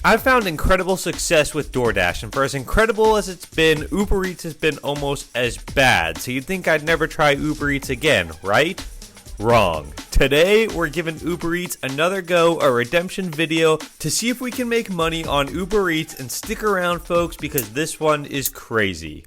I've found incredible success with DoorDash, and for as incredible as it's been, UberEats has been almost as bad. So you'd think I'd never try UberEats again, right? Wrong. Today, we're giving UberEats another go, a redemption video, to see if we can make money on UberEats, and stick around, folks, because this one is crazy.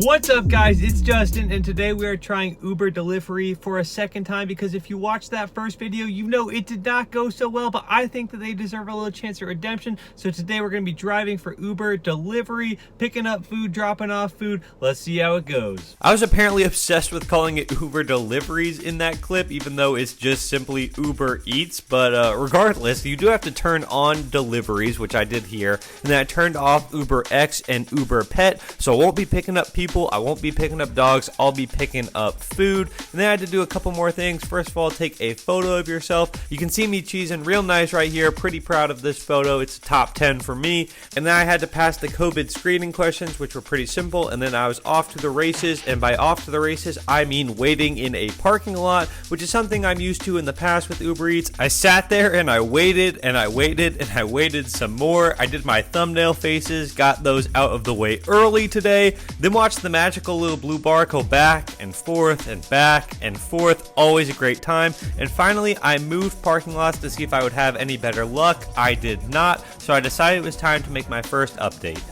What's up, guys? It's Justin, and today we are trying Uber delivery for a second time, because if you watched that first video, you know it did not go so well, but I think that they deserve a little chance at redemption. So today we're going to be driving for Uber delivery, picking up food, dropping off food. Let's see how it goes. I was apparently obsessed with calling it Uber deliveries in that clip, even though it's just simply Uber Eats. But regardless, you do have to turn on deliveries, which I did here, and then I turned off UberX and Uber Pet, so I won't be picking up people, I won't be picking up dogs, I'll be picking up food. And then I had to do a couple more things. First of all, take a photo of yourself. You can see me cheesing real nice right here. Pretty proud of this photo. It's a top 10 for me. And then I had to pass the COVID screening questions, which were pretty simple. And then I was off to the races. And by off to the races, I mean waiting in a parking lot, which is something I'm used to in the past with Uber Eats. I sat there and I waited and I waited and I waited some more. I did my thumbnail faces, got those out of the way early today. Then watched the magical little blue bar go back and forth and back and forth. Always a great time. And finally, I moved parking lots to see if I would have any better luck. I did not, so I decided it was time to make my first update.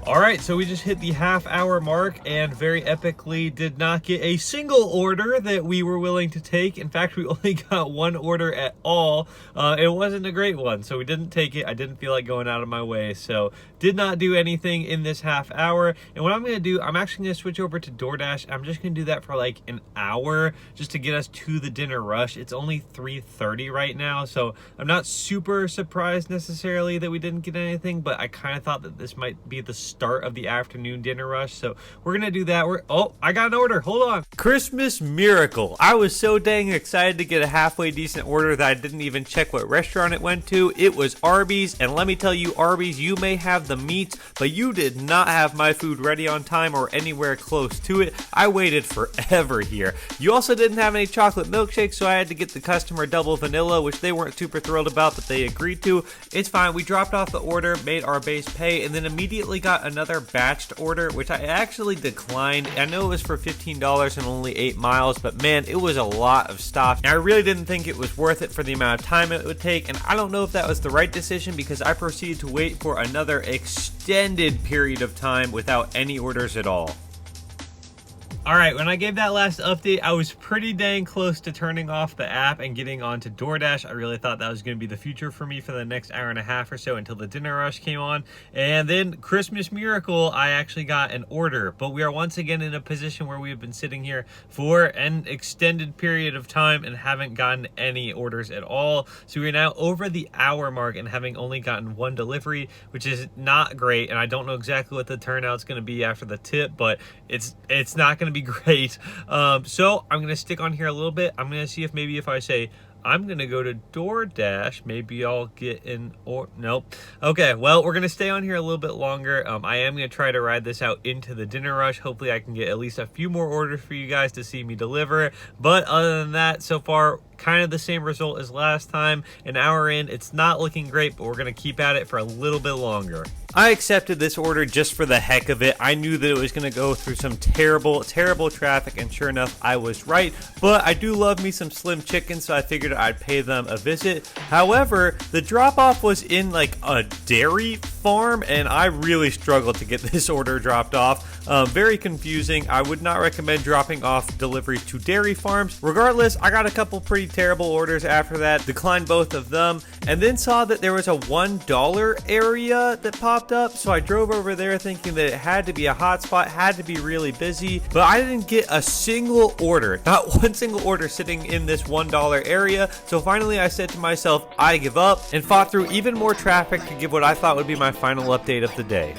Alright, so we just hit the half-hour mark and very epically did not get a single order that we were willing to take. In fact, we only got one order at all. It wasn't a great one, so we didn't take it. I didn't feel like going out of my way, so did not do anything in this half hour. And what I'm going to do, I'm actually going to switch over to DoorDash. I'm just going to do that for like an hour just to get us to the dinner rush. It's only 3:30 right now, so I'm not super surprised necessarily that we didn't get anything, but I kind of thought that this might be the start of the afternoon dinner rush, so we're gonna do that. Oh, I got an order. Hold on. Christmas miracle. I was so dang excited to get a halfway decent order that I didn't even check what restaurant it went to. It was Arby's, and let me tell you, Arby's, you may have the meats, but you did not have my food ready on time or anywhere close to it. I waited forever here. You also didn't have any chocolate milkshakes, so I had to get the customer double vanilla, which they weren't super thrilled about, but they agreed to. It's fine. We dropped off the order, made our base pay, and then immediately got another batched order, which I actually declined. I know it was for $15 and only 8 miles, but man, it was a lot of stuff. And I really didn't think it was worth it for the amount of time it would take, and I don't know if that was the right decision, because I proceeded to wait for another extended period of time without any orders at all. Alright, when I gave that last update, I was pretty dang close to turning off the app and getting onto DoorDash. I really thought that was going to be the future for me for the next hour and a half or so until the dinner rush came on. And then, Christmas miracle, I actually got an order. But we are once again in a position where we have been sitting here for an extended period of time and haven't gotten any orders at all. So we're now over the hour mark and having only gotten one delivery, which is not great. And I don't know exactly what the turnout's going to be after the tip, but it's not going to be great. So I'm gonna stick on here a little bit. I'm gonna see if maybe if I say I'm gonna go to DoorDash, maybe I'll get an or nope. Okay, well, we're gonna stay on here a little bit longer. I am gonna try to ride this out into the dinner rush. Hopefully I can get at least a few more orders for you guys to see me deliver. But other than that, so far, kind of the same result as last time. An hour in, it's not looking great, but we're gonna keep at it for a little bit longer. I accepted this order just for the heck of it. I knew that it was going to go through some terrible traffic, and sure enough, I was right. But I do love me some Slim Chicken, so I figured I'd pay them a visit. However, the drop-off was in like a dairy farm, and I really struggled to get this order dropped off. Very confusing. I would not recommend dropping off deliveries to dairy farms. Regardless, I got a couple pretty terrible orders after that, declined both of them, and then saw that there was a $1 area that popped up, so I drove over there thinking that it had to be a hotspot, had to be really busy, but I didn't get a single order, not one single order sitting in this $1 area. So finally I said to myself, I give up, and fought through even more traffic to give what I thought would be my final update of the day.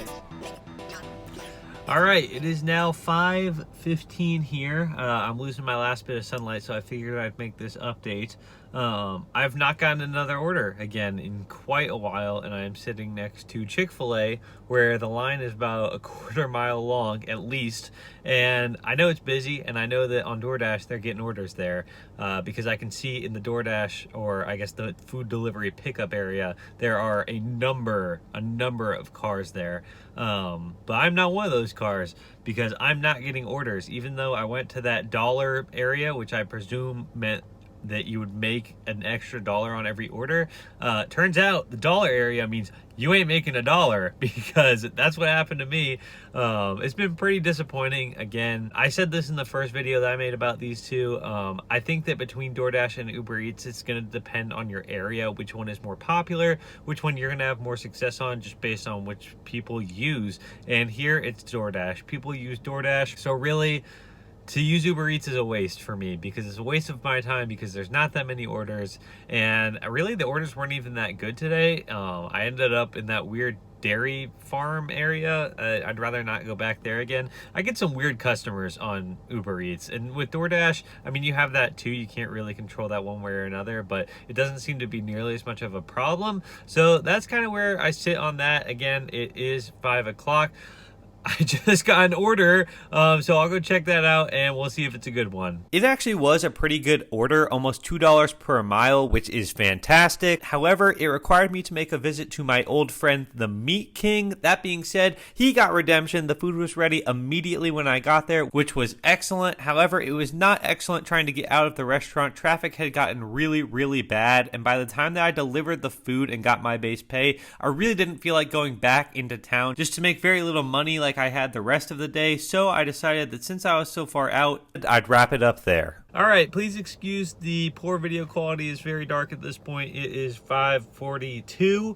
Alright, it is now 5:15 here. I'm losing my last bit of sunlight, so I figured I'd make this update. I've not gotten another order again in quite a while, and I am sitting next to Chick-fil-A where the line is about a quarter-mile long at least, and I know it's busy, and I know that on DoorDash they're getting orders there because I can see in the DoorDash, or I guess the food delivery pickup area, there are a number of cars there, but I'm not one of those cars because I'm not getting orders, even though I went to that dollar area, which I presume meant that you would make an extra $1 on every order. Turns out the dollar area means you ain't making $1 because that's what happened to me. It's been pretty disappointing. Again, I said this in the first video that I made about these two. I think that between DoorDash and Uber Eats, it's going to depend on your area, which one is more popular, which one you're going to have more success on, just based on which people use. And here it's DoorDash. People use DoorDash, so really to use Uber Eats is a waste for me because it's a waste of my time because there's not that many orders, and really the orders weren't even that good today. I ended up in that weird dairy farm area. I'd rather not go back there again. I get some weird customers on Uber Eats, and with DoorDash, I mean, you have that too. You can't really control that one way or another, but it doesn't seem to be nearly as much of a problem. So that's kind of where I sit on that. Again, it is 5 o'clock. I just got an order, so I'll go check that out and we'll see if it's a good one. It actually was a pretty good order, almost $2 per mile, which is fantastic. However, it required me to make a visit to my old friend, the Meat King. That being said, he got redemption. The food was ready immediately when I got there, which was excellent. However, it was not excellent trying to get out of the restaurant. Traffic had gotten really, really bad, and by the time that I delivered the food and got my base pay, I really didn't feel like going back into town just to make very little money like I had the rest of the day, so I decided that since I was so far out, I'd wrap it up there. Alright, please excuse the poor video quality. It's very dark at this point. It is 5:42,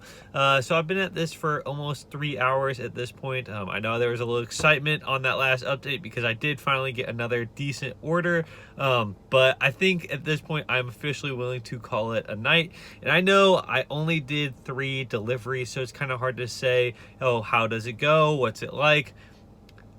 so I've been at this for almost 3 hours at this point. I know there was a little excitement on that last update because I did finally get another decent order, but I think at this point I'm officially willing to call it a night. And I know I only did 3 deliveries, so it's kind of hard to say, oh, how does it go? What's it like?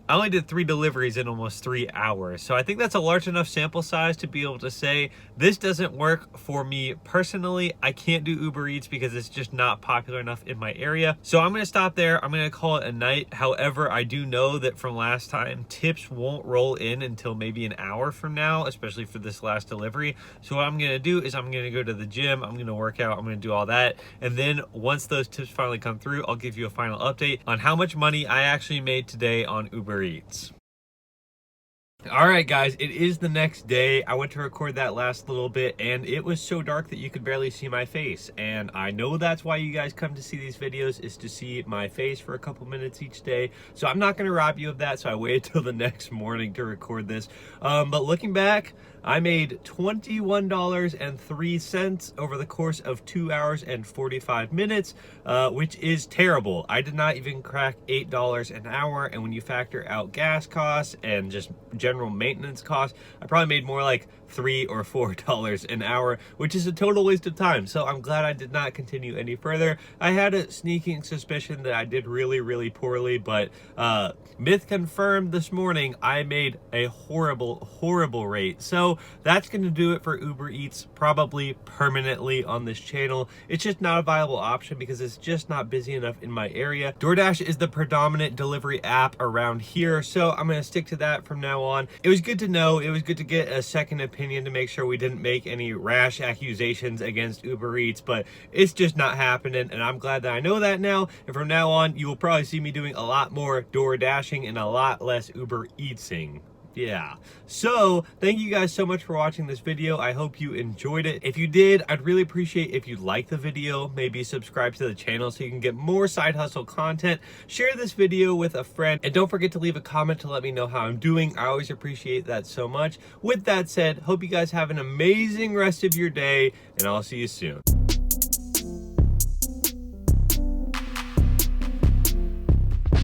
I only did 3 deliveries in almost 3 hours. So I think that's a large enough sample size to be able to say this doesn't work for me personally. I can't do Uber Eats because it's just not popular enough in my area. So I'm going to stop there. I'm going to call it a night. However, I do know that from last time, tips won't roll in until maybe an hour from now, especially for this last delivery. So what I'm going to do is I'm going to go to the gym. I'm going to work out. I'm going to do all that. And then once those tips finally come through, I'll give you a final update on how much money I actually made today on Uber Eats. All right, guys, it is the next day. I went to record that last little bit, and it was so dark that you could barely see my face. And I know that's why you guys come to see these videos, is to see my face for a couple minutes each day. So I'm not going to rob you of that, so I waited till the next morning to record this. But looking back, I made $21.03 over the course of 2 hours and 45 minutes, which is terrible. I did not even crack $8 an hour, and when you factor out gas costs and just general maintenance costs, I probably made more like $3 or $4 an hour, which is a total waste of time. So I'm glad I did not continue any further. I had a sneaking suspicion that I did really, really poorly, but myth confirmed this morning, I made a horrible rate. So that's going to do it for Uber Eats, probably permanently on this channel. It's just not a viable option because it's just not busy enough in my area. DoorDash is the predominant delivery app around here, so I'm going to stick to that from now on. It was good to know. It was good to get a second opinion to make sure we didn't make any rash accusations against Uber Eats, but it's just not happening, and I'm glad that I know that now. And from now on, you will probably see me doing a lot more DoorDashing and a lot less Uber Eatsing. Yeah, so thank you guys so much for watching this video. I hope you enjoyed it. If you did, I'd really appreciate if you like the video, maybe subscribe to the channel so you can get more side hustle content. Share this video with a friend, and don't forget to leave a comment to let me know how I'm doing. I always appreciate that so much. With that said, hope you guys have an amazing rest of your day, and I'll see you soon.